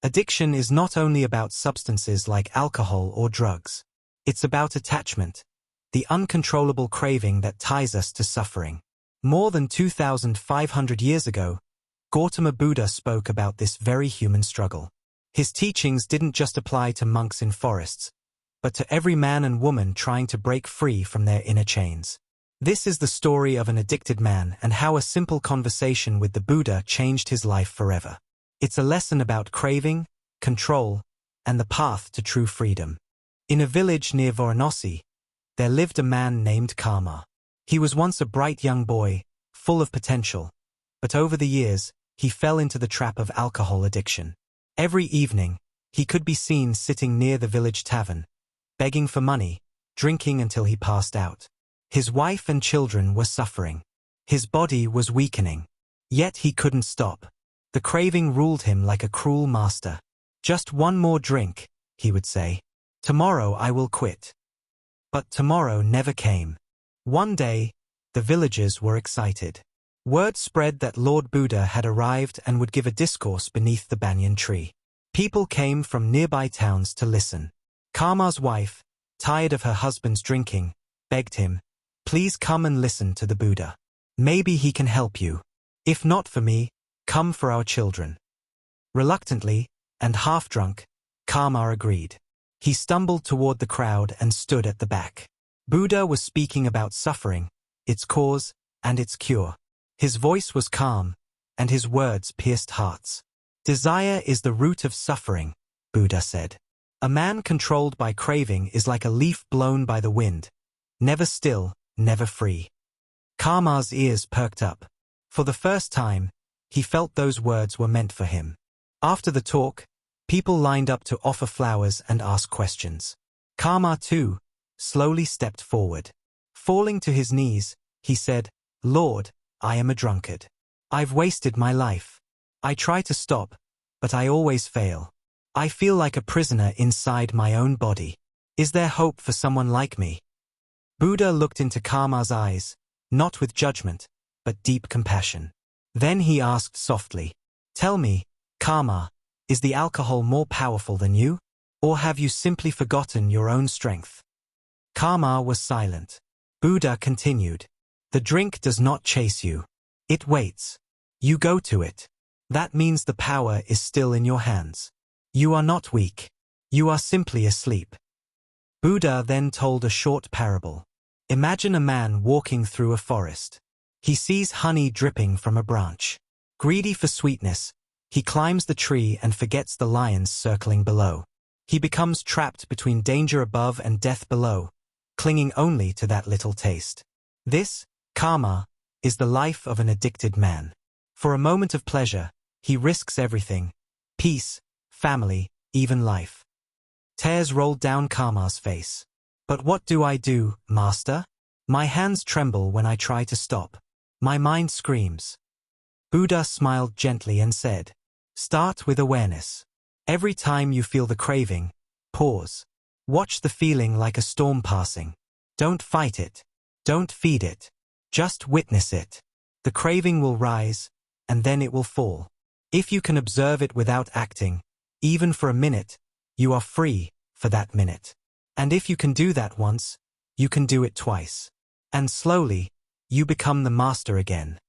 Addiction is not only about substances like alcohol or drugs. It's about attachment, the uncontrollable craving that ties us to suffering. More than 2,500 years ago, Gautama Buddha spoke about this very human struggle. His teachings didn't just apply to monks in forests, but to every man and woman trying to break free from their inner chains. This is the story of an addicted man and how a simple conversation with the Buddha changed his life forever. It's a lesson about craving, control, and the path to true freedom. In a village near Varanasi, there lived a man named Karma. He was once a bright young boy, full of potential, but over the years, he fell into the trap of alcohol addiction. Every evening, he could be seen sitting near the village tavern, begging for money, drinking until he passed out. His wife and children were suffering. His body was weakening. Yet he couldn't stop. The craving ruled him like a cruel master. "Just one more drink," he would say. "Tomorrow I will quit." But tomorrow never came. One day, the villagers were excited. Word spread that Lord Buddha had arrived and would give a discourse beneath the banyan tree. People came from nearby towns to listen. Karma's wife, tired of her husband's drinking, begged him, "Please come and listen to the Buddha. Maybe he can help you. If not for me, come for our children." Reluctantly, and half-drunk, Karma agreed. He stumbled toward the crowd and stood at the back. Buddha was speaking about suffering, its cause, and its cure. His voice was calm, and his words pierced hearts. "Desire is the root of suffering," Buddha said. "A man controlled by craving is like a leaf blown by the wind, never still, never free." Karma's ears perked up. For the first time, he felt those words were meant for him. After the talk, people lined up to offer flowers and ask questions. Karma, too, slowly stepped forward. Falling to his knees, he said, "Lord, I am a drunkard. I've wasted my life. I try to stop, but I always fail. I feel like a prisoner inside my own body. Is there hope for someone like me?" Buddha looked into Karma's eyes, not with judgment, but deep compassion. Then he asked softly, "Tell me, Karma, is the alcohol more powerful than you? Or have you simply forgotten your own strength?" Karma was silent. Buddha continued, "The drink does not chase you. It waits. You go to it. That means the power is still in your hands. You are not weak. You are simply asleep." Buddha then told a short parable. Imagine a man walking through a forest. He sees honey dripping from a branch. Greedy for sweetness, he climbs the tree and forgets the lions circling below. He becomes trapped between danger above and death below, clinging only to that little taste. This, Karma, is the life of an addicted man. For a moment of pleasure, he risks everything: peace, family, even life. Tears rolled down Karma's face. "But what do I do, Master? My hands tremble when I try to stop. My mind screams." Buddha smiled gently and said, "Start with awareness. Every time you feel the craving, pause. Watch the feeling like a storm passing. Don't fight it. Don't feed it. Just witness it. The craving will rise, and then it will fall. If you can observe it without acting, even for a minute, you are free for that minute. And if you can do that once, you can do it twice. And slowly, you become the master again."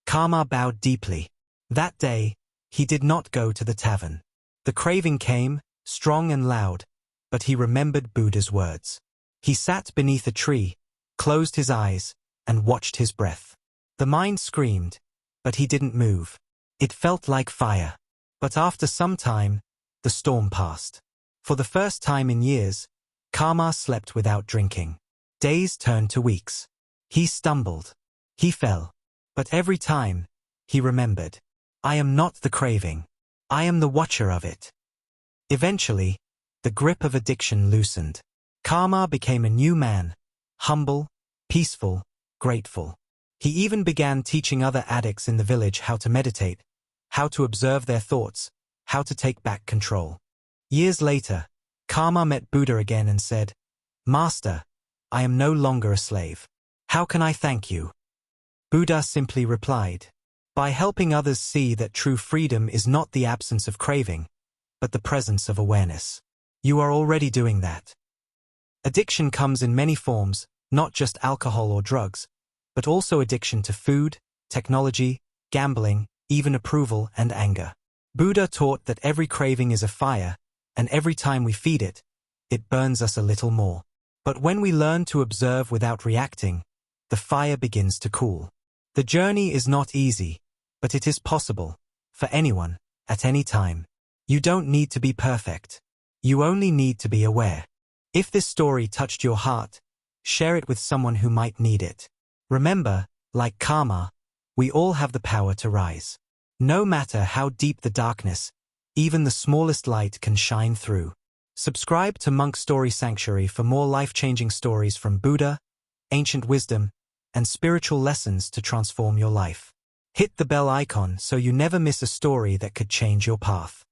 Karma bowed deeply. That day, he did not go to the tavern. The craving came, strong and loud, but he remembered Buddha's words. He sat beneath a tree, closed his eyes, and watched his breath. The mind screamed, but he didn't move. It felt like fire. But after some time, the storm passed. For the first time in years, Karma slept without drinking. Days turned to weeks. He stumbled. He fell. But every time, he remembered, "I am not the craving. I am the watcher of it." Eventually, the grip of addiction loosened. Karma became a new man, humble, peaceful, grateful. He even began teaching other addicts in the village how to meditate, how to observe their thoughts, how to take back control. Years later, Karma met Buddha again and said, "Master, I am no longer a slave. How can I thank you?" Buddha simply replied, "By helping others see that true freedom is not the absence of craving, but the presence of awareness. You are already doing that. Addiction comes in many forms, not just alcohol or drugs, but also addiction to food, technology, gambling, even approval and anger. Buddha taught that every craving is a fire, and every time we feed it, it burns us a little more. But when we learn to observe without reacting, the fire begins to cool. The journey is not easy, but it is possible, for anyone, at any time. You don't need to be perfect. You only need to be aware. If this story touched your heart, share it with someone who might need it. Remember, like karma, we all have the power to rise. No matter how deep the darkness, even the smallest light can shine through. Subscribe to Monk Story Sanctuary for more life-changing stories from Buddha, ancient wisdom, and spiritual lessons to transform your life. Hit the bell icon so you never miss a story that could change your path.